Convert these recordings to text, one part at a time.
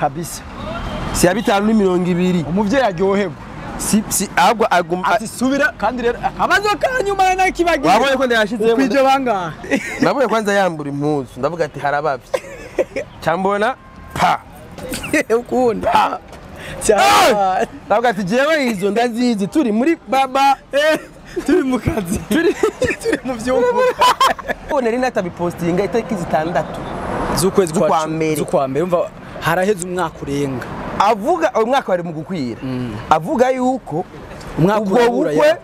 kabisa si ya 520 umuvyeyi aryoherwa si agwa aguma ati subira kandi rero akabazo kanyuma nakibagiye wabonye ko ndashizemo kwije bangahe nabonye kwanza yambura impuzu ndavuga ati harabavye cyambona pa ukunda ndavuga ati jewe izo ndazizi turi muri baba turi mu kazi turi mu vyumba one rina tabipostinga itariki 6 z'ukwezi kwa mbere umva haraheze umwaka urenga avuga umwaka bari mu gukwira avuga yuko umwaka bukwe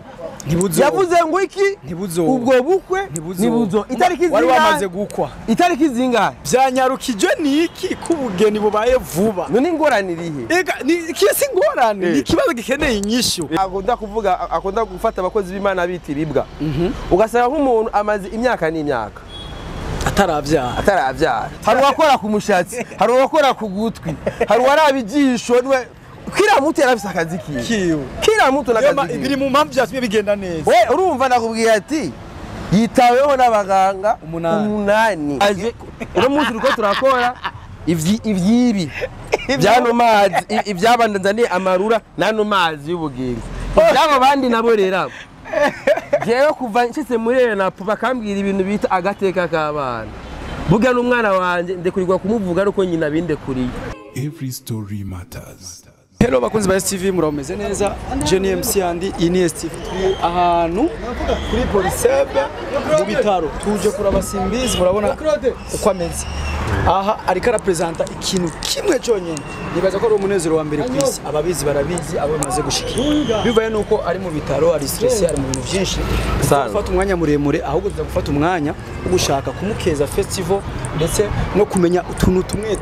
ntibuzo yavuze ngo iki ubwo bukwe ntibuzo itariki wari wamaze gukwa itariki zingahe byanyarukije niki kubugeni bubaye vuba none ingoranirihe ega ni kisi ngorane ni kibazo gikeneye inyishu akunda gufata abakozi b'Imana bitiribwa ugasanga nk'umuntu amaze imyaka n'imyaka ataravyara hari uwakora ku mushatsi hari uwakora ku gutwi hari uwaraba ijisho kira mutu yarafise akazi kiwe kira mutu nakazi biri mu mpamvu byatumye bigenda neza we urumva nakubwiye ati yitaweho n'abaganga 8 aje uno munsi uko turakora ivyibi byano mazi ibyabandanzaniye amarura nano mazi y'ubugingo byabo bandi nabo rero jewe kuva nshitse muri na bakambwira ibintu bita agateka k'abana buga n'umwana wanje ndekurirwa kumuvuga ariko nyina binde kuriye. Every story matters. Hello bakunzi ba STV murameze neza Jenny MC andi ini STV ahantu kuri Polisebe mu bitaro tuje kuraba Simbizi murabona uko ameze aha ariko arapresenta ikintu kimwe cyonyene nibaza ko ari umunezero wa mbere kwisi ababizi barabizi abo bamaze gushikira bivaye nuko ari mu bitaro ari stress ari mu bintu byinshi gufata umwanya muremure ahubwo gufata umwanya wo gushaka kumukeza festival ndetse no kumenya utuntu tumwe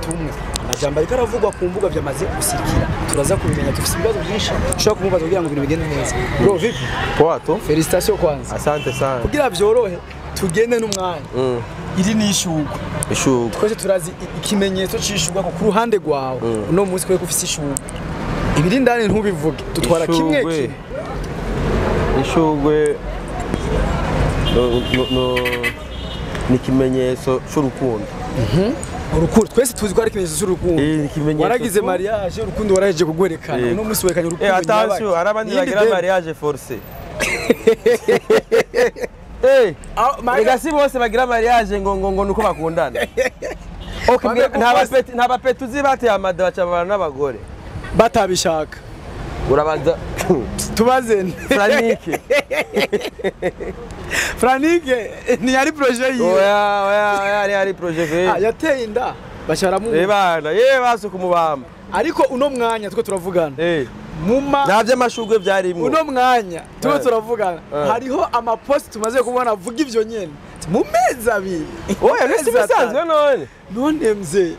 ajamba ariko aravugwa ku mbuga byamaze gusikira turaza kubimenya dufite ibibazo byinshi ushaka kumubaza kugira ngo ibintu bigende neza bro vipi kwato felicitation kwanza asante sana kugira byorohe tugende n'umwanya iri ni ishugwa twese turazi ikimenyetso cishugwa ku ruhande rwawe no munsi ko ufite ishugwa ibiri ndani ntubivuge tutwara kimwe kimwe ishugwe no ni kimenyetso cy'urukundo urukundo twese tuzi ko ari kimenyetso cy'urukundo waragize mariage urukundo waraheje kugwerekana no munsi werekanye urukundo attention arabandi bagira mariage forcé Legasi bose bagira mariage ngo nuko bakundana. Okay, nta bapeti uzibateye amada bacabana n'abagore batabishaka. Urabanza tubaze Franike. Franike ni yari projet yiwe. Oya yari projet ye. Yateye inda basharamu. Bana baso kumubamba. Ariko uno mwanya two turavugana. Muma navye amashugwe byarimwe uno mwanya tuba turavugana hariho amapost tumaze kubona avuga ivyo nyene mu mezi abiri oya nisi bisanzwe none mze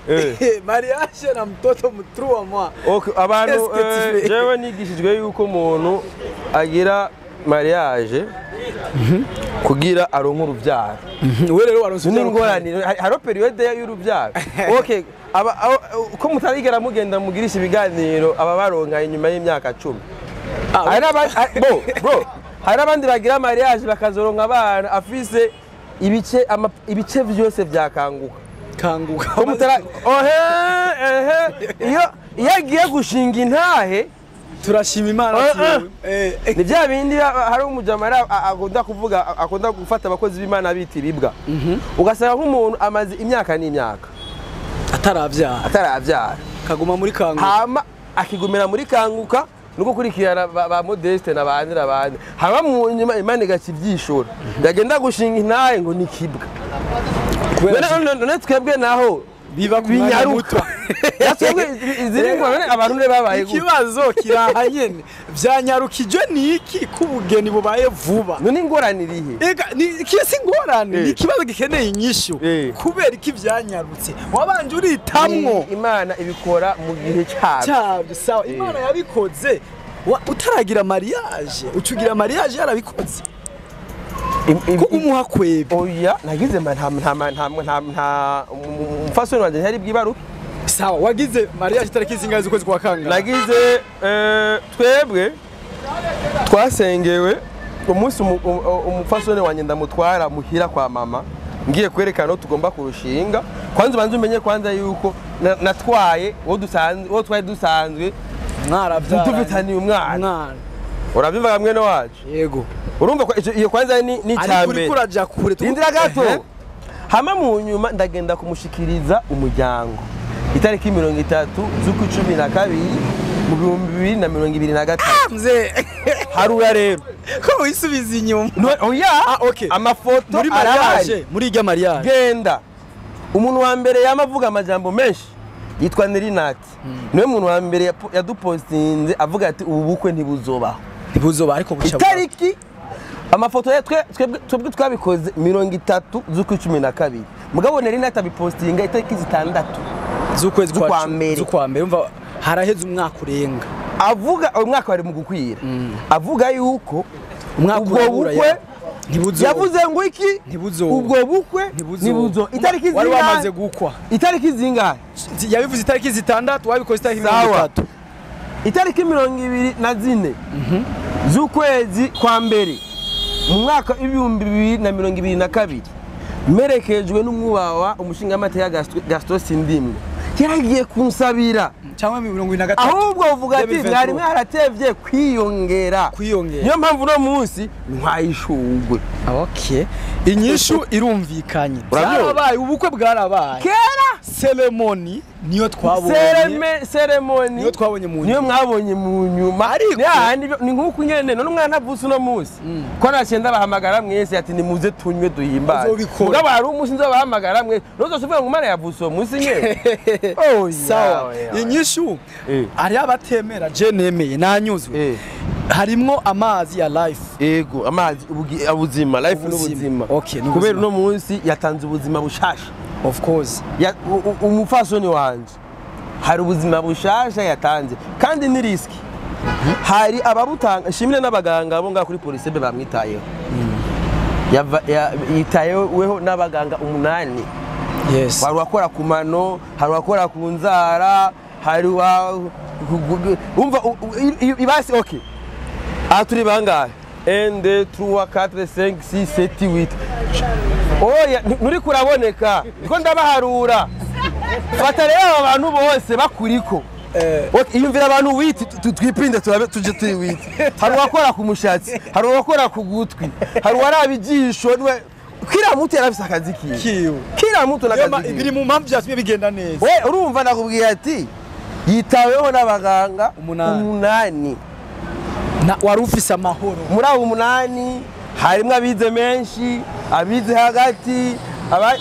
mariage na mtoto mutruwa mwa okay abantu jewe nigishijwe yuko umuntu agira mariage kugira aronka uruvyaro we rero waronse n'ingorane haro periode y'uruvyaro okay ko mutarigera mugenda mugirisha ibiganiro aba baronka inyuma y'imyaka 10 hari abandi bagira mariage bakazoronka abana afise ibice byose byakanguka ko mutara iyo yagiye gushinga intahe turashima Imana ni bya bindi hari umujamara akunda gufata abakozi b'Imana bitiribwa ugasanga nk'umuntu amaze imyaka n'imyaka ataravyara kaguma muri kanguka hama akigumira muri kanguka nuko kurikirana ba Modeste n'abandi haba mu nyuma Imana igakivyishura ndagenda gushinga intahe ngo nikibwa none twebwe naho biba kunyaruka yasubwe iziringwa none abantu ne babaye ikibazo kirahanyene vyanyarukije niki kubugeni bubaye vuba none ingoranirihe ega ni kisi ngorane ni kibazo gikeneye inyishu kubera iki vyanyarutse wabanje uritamwo Imana ibikora mu gihe cyabyo sawa Imana yabikoze utaragira mariage ucugira mariage yarabikoze ko umuha kwebe oya nagize nta umfasoni wanje ntari bwibaruke sawa wagize mariage itariki zingazi ukwezi kwa kanga nagize twebwe twasengewe umunsi umufasoni wanje ndamutwara muhira kwa mama ngiye kwerekana tugomba kurushinga kwanza banze umenye kwanza yuko natwaye wo twari dusanzwe tufitaniye umwana urabyumva mwene wacu yego urumva ko iyo kwanza ni cyambere kuraja kure indira gato hama mu nyuma ndagenda kumushikiriza umuryango itariki 30 z'uku 12 mu 2023 mze harura rero ko wisubiza inyuma oya okay amafoto muri mariage muri irya mariage genda umuntu wa mbere yamavuga amajambo menshi yitwa Nerinati niwe muntu wa mbere yadupostinze avuga ati ubu bukwe ntibuzobaho ariko buca itariki amafoto ya twebwe twabikoze 30 z'uku 12 mugabo Nerinati abipostinga itariki 6 z'ukwezi kwa mbere umva haraheze umwaka urenga avuga umwaka wari mu gukwira avuga yuko umwaka bukwe yavuze ngo iki ubwo bukwe ntibuzo itariki zingahe wari wamaze gukwa itariki zingahe yabivuze itariki 6 wabikoze itariki 3 itariki 24 z'ukwezi kwa mbere mu mwaka 2022 merekejwe n'umwubawa umushinga amateka Gaston Sindimwe yaragiye kunsabira cyangwa 2023 ahubwo uvuga ati mwari mwaratevye kwiyongera niyo mpamvu no munsi ntwayishugwe okay inyishu irumvikanye byarabaye ubukwe bwarabaye kera ceremony niyo twabonye ceremony niyo twabonye mu niyo mwabonye mu nyuma ni nkuko nyene none umwana avutse no munsi ko nacenda bahamagara mwese ati ni muze tunywe duhimbaze mugabo hari umunsi nzobahamagara mwese nozosuvuga ngo umwana yavutse umunsi nyene sawa inyishu ari abatemera je nemeye nanyuzwe harimwo amazi ya life yego amazi ubuzima life n'ubuzima okay kubera no munsi yatanze ubuzima bushasha of course umufasoni wanje hari ubuzima bushasha yatanze kandi ni risk hari ababutanga shimire n'abaganga abo nga kuri police be bamwitayeho yitayeho n'abaganga 8 yes hari wakora ku mano hari wakora ku nzara hari umva ibasi okay turi bangahe 1 2 3 4 5 6 7 8 oya nuri kuraboneka ndiko ndabaharura fata rero abantu bose bakuriko iyumvira abantu witi twipinde tuje tuwiti hari wakora ku mushatsi hari wakora ku gutwi hari warabijisho kira mutu yarafise akazi kiwe kira mutu nakazi biri mu mpamvu byasumye bigenda neza we urumva nakubwiye ati yitaweho n'abaganga 8 wari ufise amahoro muri abo 8 harimwe abize menshi abize hagati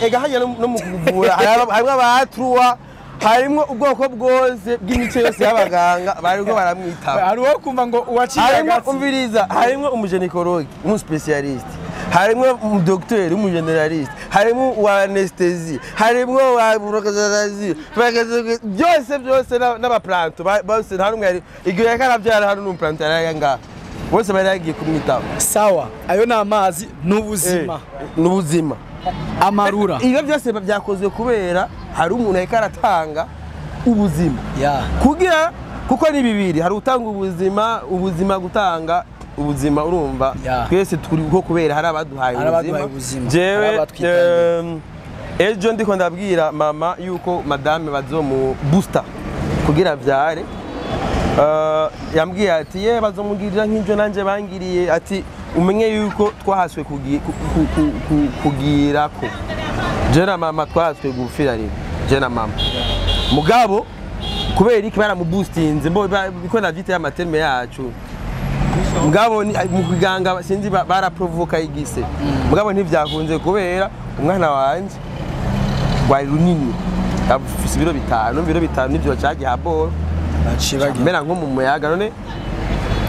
ega hanya no mu kuvura harimwe abatruwa harimwe ubwoko bwose bw'imice yose y'abaganga bariko baramwitaba hari wo kumva ngo uwaciye hagati umviriza harimwe umugynécologue umuspecialiste harimwe umudocteur umugeneraliste harimwe wa anesthesie harimwe wa burokazarazi byose n'abaplanto bose nta numwe yari igihe yakarabyara hari n'umplanto yaranga bose bari yagiye kumwitaba sawa ayo na amazi n'ubuzima amarura iyo byose byakozwe kubera hari umuntu yakaratanga ubuzima kugira kuko ni bibiri hari utanga ubuzima gutanga ubuzima urumva twese turi ko kubera hari abaduhaye ubuzima jewe ejo ndiko ndabwira mama yuko madame bazomu booster kugira vyare yambwiye ati ye bazomugirira nk'injo nanje bangiriye ati umenye yuko twahaswe kugira ko je na mama twahaswe gufira rero je na mama mugabo kubera iki bara mu boostinze mbo biko na vite y'amaterme yacu mugabo mu kuganga sinzi baraprovoka igise mugabo ntivyakunze kubera umwana wanje wari runini afise ibiro 5 nivyo cyagiye haboro mena nko mu muyaga none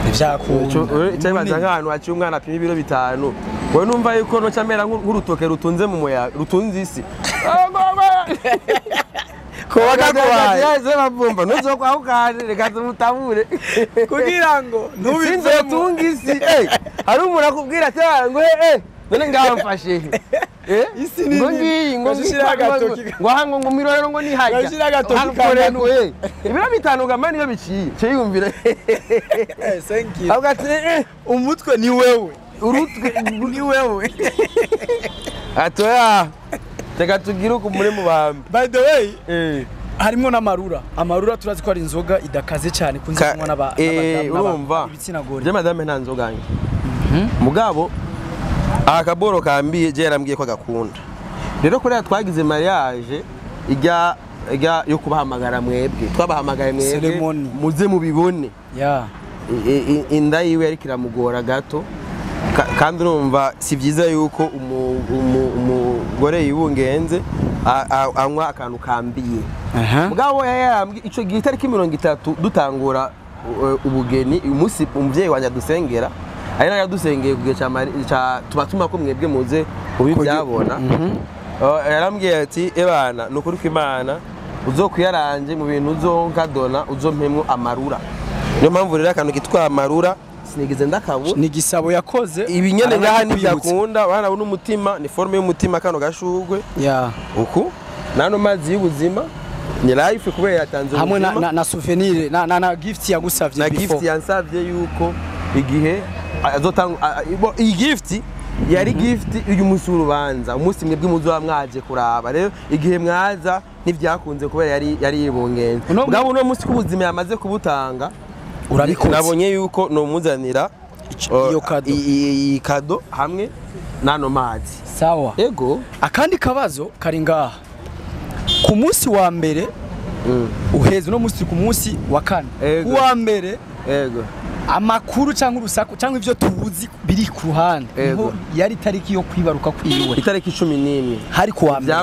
ivyakunze cyabaza nk'ahantu aciye umwana apima ibiro 5 wowe numva yuko no cyamera nk'urutoke rutunze mu muyaga rutunze isi yaje bavumba nuzo kwa ukane reka tumutabure kugira ngo ntubize tungisi hari umuntu akubwira ati ngo none ngamfashe isi ni ngo shira gatoki ngo hango ngo mirorero ngo ni hajya shira gatoki kandi ibiro 5 gamani yo biciye cyiyumvira thank you abugati umutwe ni wewe urutwe ni wewe atoya teka tugira uko muri mu bambe by the way harimo n'amarura amarura turazi ko ari inzoga idakaze cyane kunzimwa urumva ibitsina gore je madame nta nzoga yanjye mugabo akaboro kambiye je yarambwiye ko agakunda rero kuri twagize mariage ijya yo kubahamagara mwebwe twabahamagaye mwebwe muze mubibone inda yiwe yari kiramugora gato kandi urumva si byiza yuko umugore yibungenze anywa akantu kambiye mugabo yarambwiye ico gihe itariki 30 dutangura ubugeni umunsi umuvyeyi wanje adusengera ari nayo yadusengeye kugihe ca tubatuma ko mwebwe muze ubibyabona yarambwiye ati ebana nukuri ko Imana uzokwiyaranje mu bintu uzonkadona uzompemwo amarura niyo mpamvu rero akantu kitwa amarura sinigeze ndakabura ni gisabo yakoze ibinyene ngaha ntibyakunda bana n'umutima ni forme y'umutima kano gashugwe uku nano mazi y'ubuzima ni life kubera yatanze hamwe na souvenir na gift yagusavye na gift yansavye yuko igihe azotanga iyi gift yari gift uyu munsi w'urubanza umunsi mwebwe muzo mwaje kuraba rero igihe mwaza ntivyakunze kubera yari yibungenze mugabo uno munsi kubuzima yamaze kubutanga urabikoze nabonye yuko no muzanira iyo kado hamwe nano mazi sawa ego akandi kabazo kari ngaha ku munsi wa mbere uheze no munsi ku munsi wa kane wa mbere ego amakuru cyangwa urusaku cyangwa ivyo tubuzi biri ku ruhande ngo yari tariki yo kwibaruka kwiwe itariki 11 hari ku wa mbere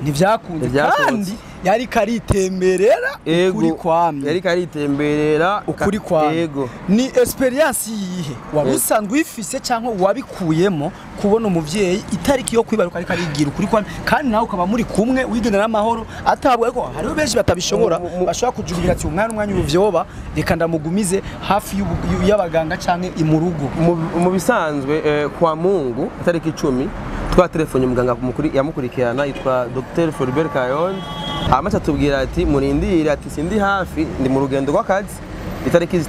ntivyakunze kandi yari karitemberera ukuri kwamye yari karitemberera ukuri kwamye ni experience yihe wabusanzwe ifise cyangwa wabikuyemo kubona umuvyeyi itariki yo kwibaruka ari karigira ukuri kwamye kandi nawe ukaba muri kumwe wigendera amahoro atabwe ko hariho benshi batabishobora bashobora kujubira ati umwanya uvyoba reka ndamugumize hafi y'abaganga cyangwa imurugo mu bisanzwe kwa Mungu itariki 10 twa telefone muganga yamukurikirana yitwa Dr. Floribert Kayon amacha tubwira ati murindire ati sindi hafi ndi mu rugendo rw'akazi itariki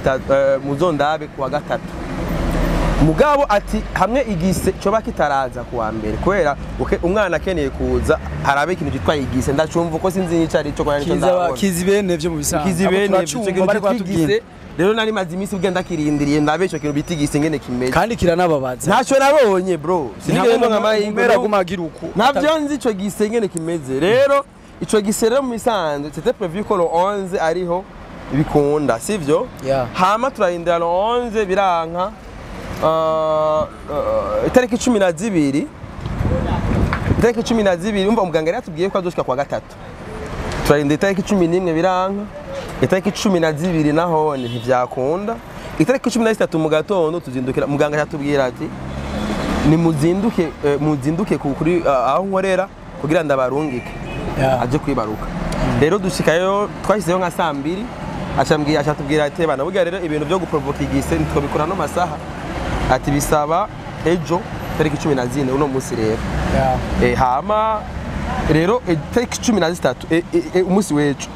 muzondabe kuwa gatatu mugabo ati hamwe igise coba kitaraza kuwa mbere kwera umwana akeneye kuza harabe ikintu gitwa igise ndacumva ko sinzi n'icari cyo kwa kizibene byo mu bisanzwe kizibene byo bari kwatubwira rero nari mazi imisi bwenda kirindiriye ndabe ico kintu bitigise ngene kimeze kandi kiranababaza ntaco nabonye bro sinigendo nk'amahingura gumagira uko navyo nzi ico gise ngene kimeze rero ico gise rero mu bisanzwe c'était prévu ko le 11 ariho bikunda sivyo hama turarindira le 11 biranka itariki 12 itariki 12 umva umuganga yari atubwiye ko azoshika kwa gatatu turarindira itariki 11 biranka itariki 12 naho ntivyakunda itariki 13 mu gatondo tuzindukira muganga yatubwira ati ni muzinduke kuri aho nkorera kugira ndabarungike aje kwibaruka rero dushikayo twashyizeho nka 2 acatubwira ati bana burya rero ibintu byo guprovoka igise nitwo bikora no masaha ati bisaba ejo tariki 14 uno munsi rero hama rero tariki 13 umunsi wejo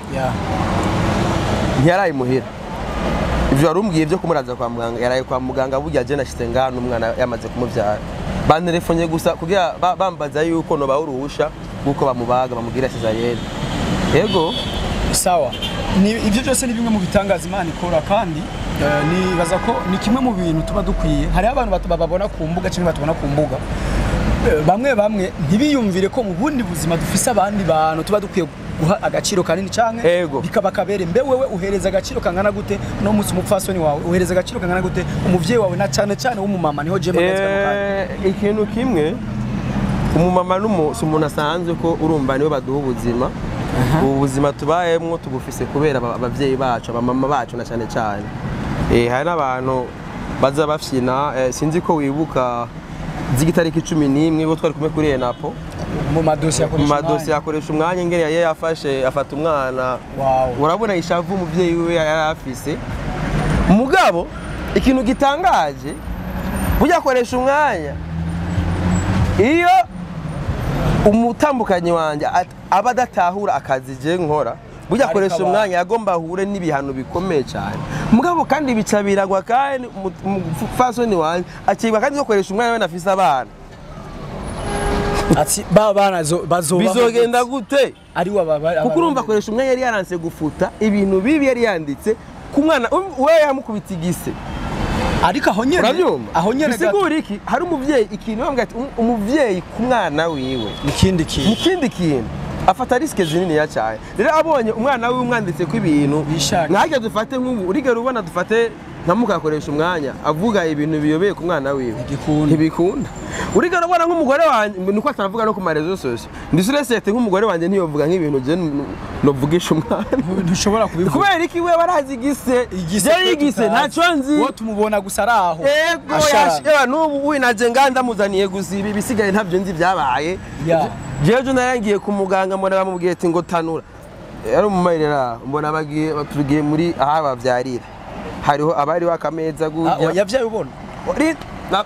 ntiyaraye muhira ivyo yarumbwiye byo kumuraza kwa muganga yaraye kwa muganga burya je nashite ngana umwana yamaze kumuvyara banterefonye gusa kugira bambaza yuko no bawuruhusha guko bamubaga bamugira cesarienne yego sawa ni ivyo byose ni bimwe mu bitangaza Imana ikora kandi nibaza ko ni kimwe mu bintu tuba dukwiye hari abantu bababona ku mbuga cyangwa batubona ku mbuga bamwe ntibiyumvire ko mu bundi buzima dufise abandi bantu tuba dukwiye guha agaciro kanini canke bikaba kabere mbe wewe uhereza agaciro kangana gute no munsi umupfasoni wawe uhereza agaciro kangana gute umuvyeyi wawe na cyane w'umumama niho je ikintu kimwe umumama n'umuntu asanzwe ko urumva niwe baduha ubuzima ubuzima tubayemwo tugufise kubera abavyeyi bacu abamama bacu na cyane hari n'abantu baza bafyina sinzi ko wibuka zigitariki 11 ngo twari kumwe kuri Enapo mu madosi yakoresha umwanya ngene yaye yafashe afata umwana urabona ishavu umuvyeyi we yarafise mugabo ikintu gitangaje burya akoresha umwanya iyo umutambukanye wanje abadatahura akazi je nkora burya akoresha umwanya yagomba ahure n'ibihano bikomeye cyane mugabo kandi bicabiragwa kandi umufasoni wanje akiba kandi akoresha umwanya we nafise abana ati bana bazoba bizogenda gute ari wababa kuko urumva akoresha umwanya yari yaranse gufuta ibintu bibi yari yanditse ku mwana we yamukubita igise ariko aho nyene bisigura iki hari umuvyeyi ikintu bambwira ati umuvyeyi ku mwana wiwe ikindi kintu afata riske zinini ya cyane rero abonye umwana wiwe umwanditse ko ibintu ntajya dufate nk'ubu urigera ubona dufate nkamukakoresha umwanya avuga ibintu biyobeye ku mwana wiwe ntibikunda urigera ubona nk'umugore wanjye nuko ataravuga no ku marezo sose ndisuresete nk'umugore wanjye ntiyovuga nk'ibintu je novugisha umwana ntushobora kubivuga kubera iki we barazi igise ntaco nzi wo tumubona gusa araho ego yasheba n'ubu winaje nganda muzaniye gusa ibi bisigaye ntavyo nzi byabaye jeje narangiye ku muganga mbona bamubwiye ati ngo tanura yari umumayirera mbona bagiye batugiye muri aha bavyarira hariho abari wakameza gujya yavyaye ubona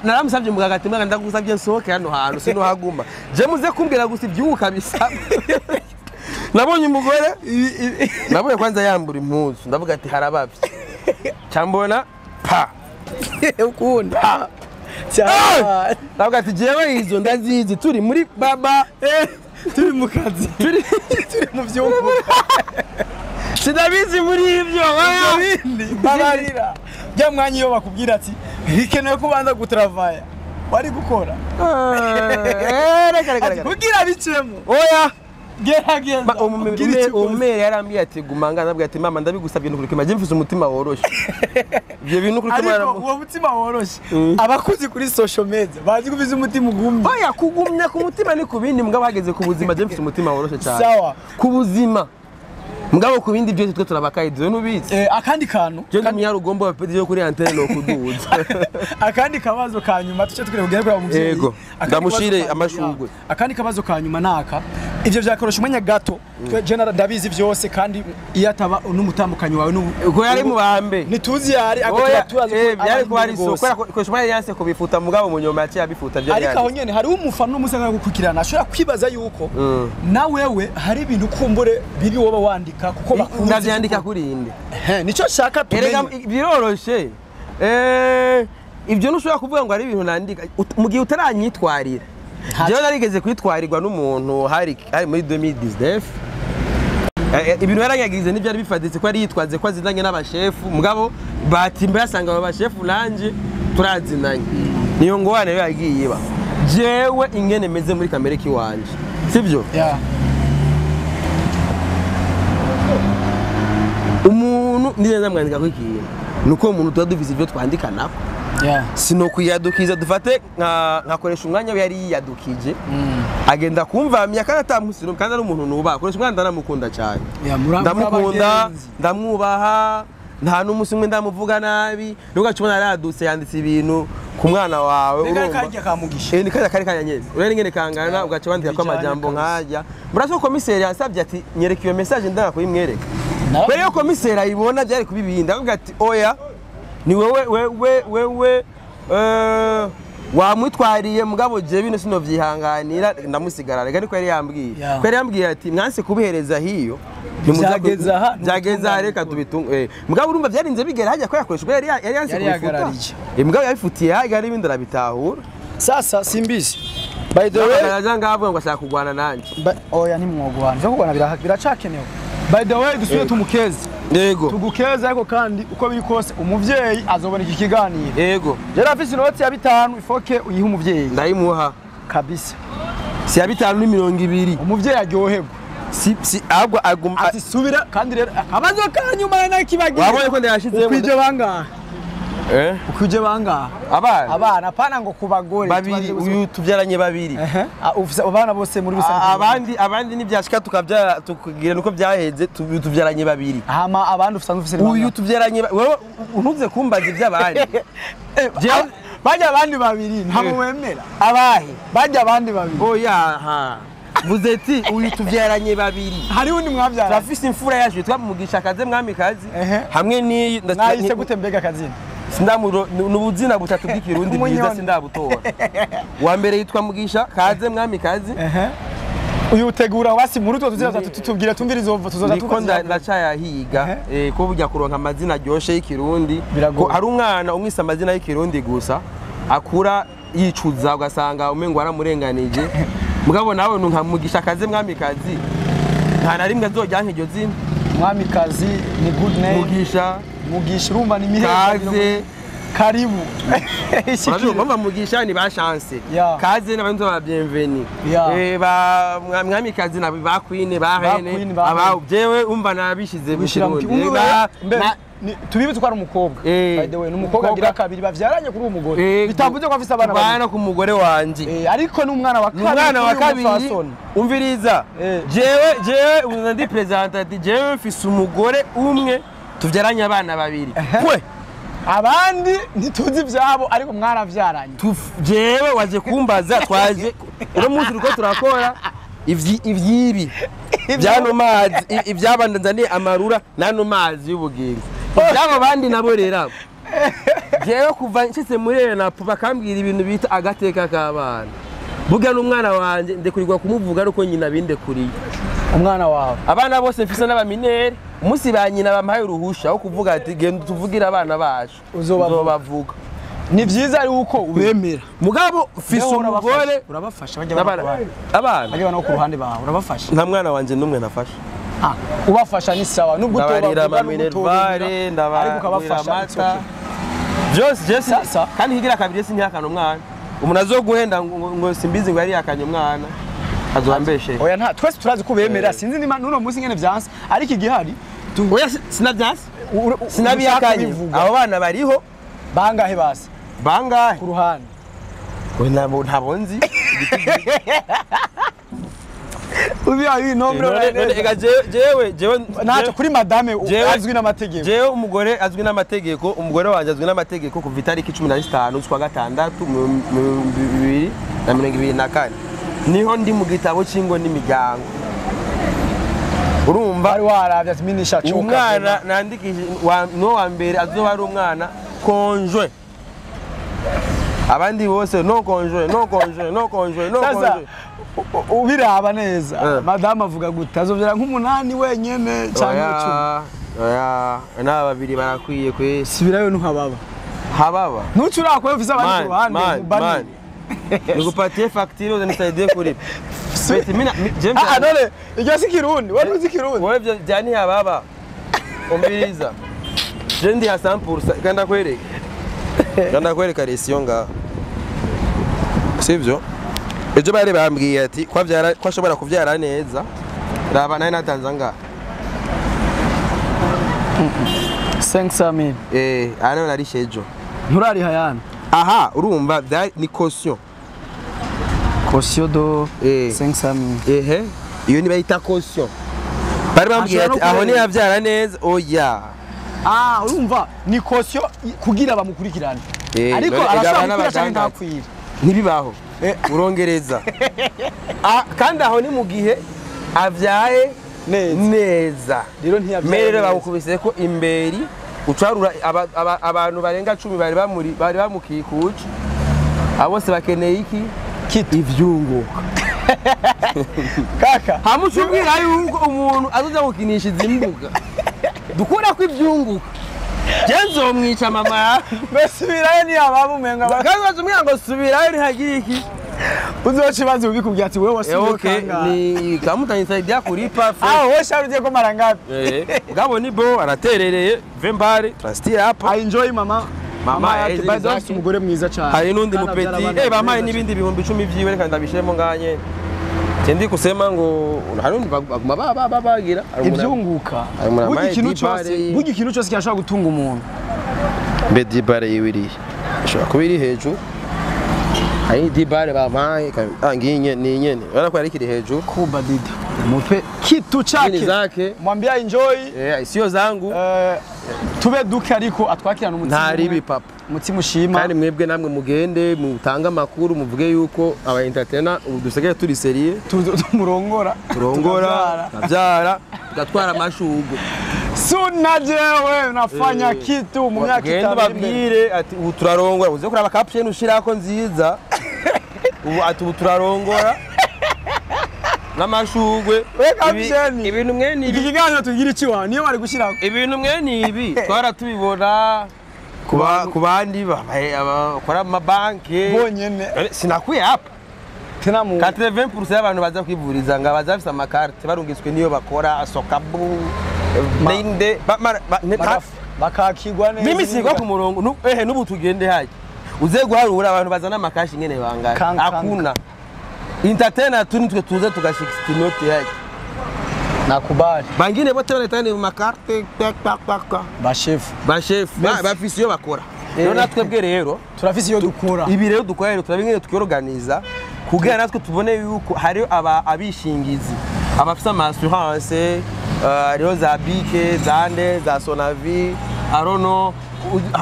naramusabye muganga ati mwana ndagusabye nsohoke hano hantu sinohaguma je muze kumbwira gusa ibyuka bisa nabonye umugore nabonye kwanza yambura impuzu ndavuga ati harabavye cyambona pa ukunda ndavuga ati jewe izo ndazizi turi muri baba turi mu kazi turi mu vyumba sidabizi muri ivyo bindi babarira bya mwanya iyo bakubwira ati hikenewe kubanza gutravaya wari gukora reka kugira bicemo oya gerageza umere yarambiye ati gumanga nabwo ati mama ndabigusabye nukurikima je mfise umutima woroshe ivyo bintu kurikima ariko uwo mutima woroshe abakuzi kuri social media bazi kubiza umutima ugumye oya kugumya ku mutima ni kubindi mbwa bageze ku buzima je mfise umutima woroshe cyane sawa ku buzima mugabo ku bindi byose twe turabakayize nubizi akandi kantu je ndi munyarugombo bapedi yo kuri antenne no kuduza akandi kabazo kanyuma tuce tukire kugera kuri umuvyeyi yego ndamushire amashugwe akandi kabazo kanyuma naka ivyo vyakorosha umwanya gato twe general ndabizi vyose kandi iyo ataba n'umutambukanyi wawe uko yari mu bambe nituzi yari agatubaza ko yari ko ari so ko umwanya yanse ko bifuta mugabo mu nyoma yaciye abifuta byo ariko aho nyene hari umufana n'umusanga gukukirana ashobora kwibaza yuko na wewe hari ibintu kumbure bibi woba wandika kuko bakunze ndavyandika kuri inde nico shaka tumenye biroroshe ibyo nushobora kuvuga ngo ari ibintu nandika mu gihe utaranyitwarira jewe narigeze kwitwarirwa n'umuntu hari muri 2019 ibintu yaranyagize n'ibyari bifaditse ko ari yitwaze ko azinanye n'abashefu mugabo batimba yasanga aba bashefu nanje turazinanye niyo ngwane yo yagiye ba jewe ingene meze muri kamere kiwanje sivyo umuntu nigeze mwandika ko ikintu nuko umuntu tudaduvize ibyo twandikana sino kuyadukiza dufate nkakoresha umwanya we yari yiyadukije agenda kumvamya kandi atamusiro kandi ari umuntu nubaha akoresha umwanya ndanamukunda cyane ndamukunda ndamwubaha nta n'umusi umwe ndamuvuga nabi nubwo acubona aradutse yanditse ibintu ku mwana wawe urumva ni kaja kari kanyanyeze urene ingene kangana ugaca bandika ko amajambo nkajya muraso komiseri yasabye ati nyereka iyo message ndanga kuyimwereka kwere yo komiseri ayibona byari kubibinda avuga ati oya ni wewe wamwitwariye mugabo je bino sino vyihanganira ndamusigara rega ariko yari yambwiye ati mwanse kubihereza hiyo byageza reka tubitunge mugabo urumva byarinze bigera hajya ko yakoresha yari yanse kubifuta mugabo yabifutiye hajya ari bindi arabitahura sasa simbizi by the way najanga avuga ngo ashaka kugwana nanje oya ntimwogwana cyo kugwana biracakenewe by the way dusubire tumukeze yego tugukeza ariko kandi uko biri kose umuvyeyi azobona iki kiganiro yego yari afise inoti ya 5 ifoke uyihe umuvyeyi ndayimuha kabisa si ya 5 ni 200 umuvyeyi aryoherwa si agwa aguma ati subira kandi rero akabazo kanyuma nakibagiye wabonye ko ndashizemo kwije bangahe ukuje bangahe abana pana ngo kubagore babiri uyu tuvyaranye babiri ufise abana bose muri rusange abandi nibyashika tukabyara tukugira nuko byaheze tuvyaranye babiri hama abandi usanzwe ufise uyu tuvyaranye wewe untuze kumbaza ivy'abandi bajya abandi babiri ntabwo wemera abahe bajya abandi babiri oya Buzeti uyu tuvyaranye babiri hari undi mwavyara turafise imfura yaje twamugisha kaze mwami kazi hamwe ni ndahise gutembega kazina sindamuro nubuzina butatu bw'ikirundi bwiza sindabutora wa mbere yitwa mugisha kaze mwami kazi uyu utegura wasi muri twa tuzira tutubwira tumvira izova tuzoza tukonda ndacayahiga ko burya kuronka amazina ryoshe y'ikirundi hari umwana umwisa amazina y'ikirundi gusa akura yicuza ugasanga umengo aramurenganije mugabo nawe ntunkamugisha akaze mwamikazi nta na rimwe azojyanka iryo zina mwamikazi ni good name mugisha urumva ni miheza kaze karibu urumva mugisha ni ba chance kaze n'abantu ba bienvenue ba mwamikazi na ba queen ba reine aba jewe umva nabishize Burundi tubibutse ko ari umukobwa by the way n'umukobwa agira kabiri bavyaranye kuri umugore bitambuze ko afise abana bana ku mugore wanje ariko n'umwana wa kabiri umviriza jewe undi presentant jewe mfise umugore umwe tuvyaranye abana babiri kwe abandi ntituzi ivyabo ariko mwaravyaranye jewe waje kumbaza twaje uno munsi uriko turakora ivyibi byano mazi ibyabanda ni amarura nano mazi y'ubugingo byabo bandi nabo rero jewe kuva nshitse muri na puba kambwira ibintu bita agateka k'abana buga n'umwana wanje ndekurirwa kumuvuga ariko nyina binde kuriye umwana wawe abana bose mfise n'abaminere umunsi banyina bampaye uruhusha aho kuvuga ati genda tuvugira abana bacu uzobavuga ni vyiza ari uko ubemera mugabo fise umugore urabafasha abana bajya no ku ruhande bawe urabafasha nta mwana wanje numwe nafasha ubafasha ni sawa nubwo utoba minervare ariko ukabafasha amata Jose kandi higira kabiri sinyakana umwana umuntu azoguhenda ngo simbizi ngo yari yakanye umwana azobambeshe oya nta twese turazi ko ubemera sinzi ni nuno munsi ngene vyanse ariko igihari oya sinavyanse sinabiyakanye abo bana bariho bangahe basi bangahe ku ruhande we ntabonzi ubiya nombre jewe nacho kuri madame azwi n'amategeko jewe umugore azwi n'amategeko umugore wanje azwi n'amategeko kuva itariki 15 z'ukwa gatandatu 2024 niho ndi mu gitabo cy'ingo n'imiryango urumva ari waravya minisha cyuka umwana nandikije wa mbere azoba ari umwana konjwe abandi bose no konjwe ubiraba neza madame avuga gute azovyara nk'umunani wenyene cyangwa 10 oya na babiri barakwiye kwe subirayo hababa ntucurakwe ufise abandi ku ruhande nigupatie facture uzanisaidie kuri beti mina none iryo si kirundi wari uzi kirundi wewe byani hababa umbiriza jendi ya 100% kanda kwereka resiyo nga sivyo ejo bari bambwiye ati ko ashobora kuvyara neza raba naye natanza nga 500,000 ana narishe ejo nturari hayana aha urumva ni caution do 500,000 iyo ni bayita caution bari bambwiye ati aho ni yavyara neza oya urumva ni caution kugira bamukurikirane ariko arashaka kugira ntakwira ntibibaho urongereza kandi aho ni mu gihe avyaye neza rero ntiyavyaye mere bakubise ko imberi ucarura abantu barenga 10 bari bamukikuje abose bakeneye iki ivyunguka kaka hamushubwira yuko umuntu azoza gukinisha izimbuga dukora ko ivyunguka genzo mwica mama basubirayo ni ababumenga bakaza umwe ngo subirayo ntihagira iki uzochibaze ubikubwira ati wewe wasubiye kanga ni kamutanyisaidia kulipa wewe sharudiye ko marangapi gabo ni bo araterereye vembare trustire hapa enjoy mama ati umugore mwiza cyane hari nundi mupeti bamaye nibindi bihumbi 10 vyiwe reka ndabishemo nganye Kendi kusema ngo harundi baguma bagira ivyunguka bugi ikintu cyose cyashaka gutunga umuntu mbe dibare yiwiri ashobora kubiri hejuru ayi dibare bamaye nginye ni nyene urako ari kiri hejuru kuba dida mupe kitu chake mwambia enjoy sio zangu tube duke ariko atwakirana umutima ntari bipapa umutima ushima kandi mwebwe namwe mugende mutanga makuru muvuge yuko aba entertainer dusigaye turi serie turongora navyara tugatwara amashugo suna jewe nafanya kitu mu myaka 5 babwire ati ubu turarongora uze kuraba caption ushirako nziza ubu ati ubu turarongora n'amashugwe ibintu mwene ibi kiganiro tugira iki wa niyo bari gushirako ibintu mwene ibi twara tubibona ku bandi bakora amabanki bonyene sinakwiye hapa tena mu 80% y'abantu baza kwivuriza nga baza bafite amakarte barungitswe niyo bakora sokabu ninde bakakigwa neza mimi sigwa ku murongo n'ubu tugende haje uze guharura abantu bazana amakashi ngene bangaye akuna entertainer tuni tuze tugashika note haje nakubali bangine bote baletane mu makarte ba chef bafise iyo bakora rero natwe bwe rero turafise iyo dukora ibi rero dukora rero turabingene tukiorganiza kugira natwe tubone yuko hari abishingizi abafisa assurance rero za bike zande za sonavi arono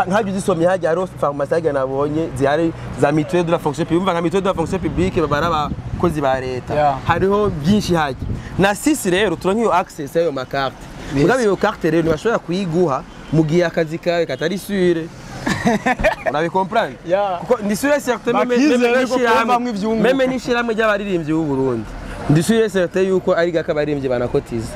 nkabyo zisomye haje ari pharmacie haje nabonye zihari za mutuelle de la fonction publique umva nka mutuelle de la fonction publique babara abakozi ba leta hariho byinshi haje na sisi rero turonkiyo access ayo makarte mugabe iyo carte rero ntibashobora kuyiguha mu gihe akazi kawe katari sure unabi comprendre kuko ndi sure certain meme nishiramwe ry'abaririmbyi b'u Burundi ndi sure certain yuko ari gakabaririmbyi banakotiza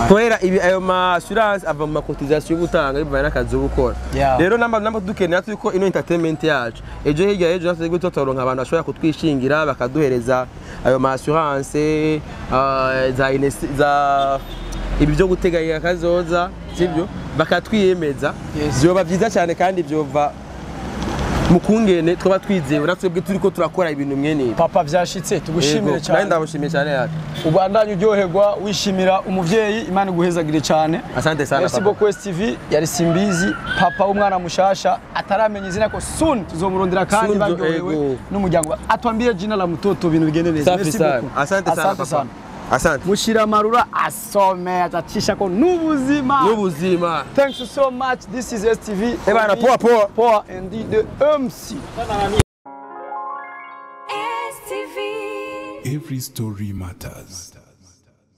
Poera ibi ayo ma assurance ava mu makotisation gutanga bivana n'akazi gukora rero namba dukenera tuko ino entertainment yacu ejo hirya ejo natwe gutotoronka abantu bashobora kutwishingira bakaduhereza ayo ma assurance za ibi byo guteganya kazoza sibyo bakatwiyemeza byoba byiza cyane kandi byova mukungene twaba twizewe natwebwe turiko turakora ibintu mwene papa vyashitse tugushimire cyane kandi ndabushimiye cyane yacu ubandanye uryoherwa wishimira umuvyeyi Imana guhezagire cyane asante sana merci beaucoup STV yari Simbizi papa w'umwana mushasha ataramenya izina ko soon tuzomurondera kandi baryohewe n'umuryango atwambie jina la mtoto bintu bigende neza merci beaucoup asante sana asante mushira marura asome atacisha ko n'ubuzima thanks you so much this is STV ebana poa and the MC Every story matters.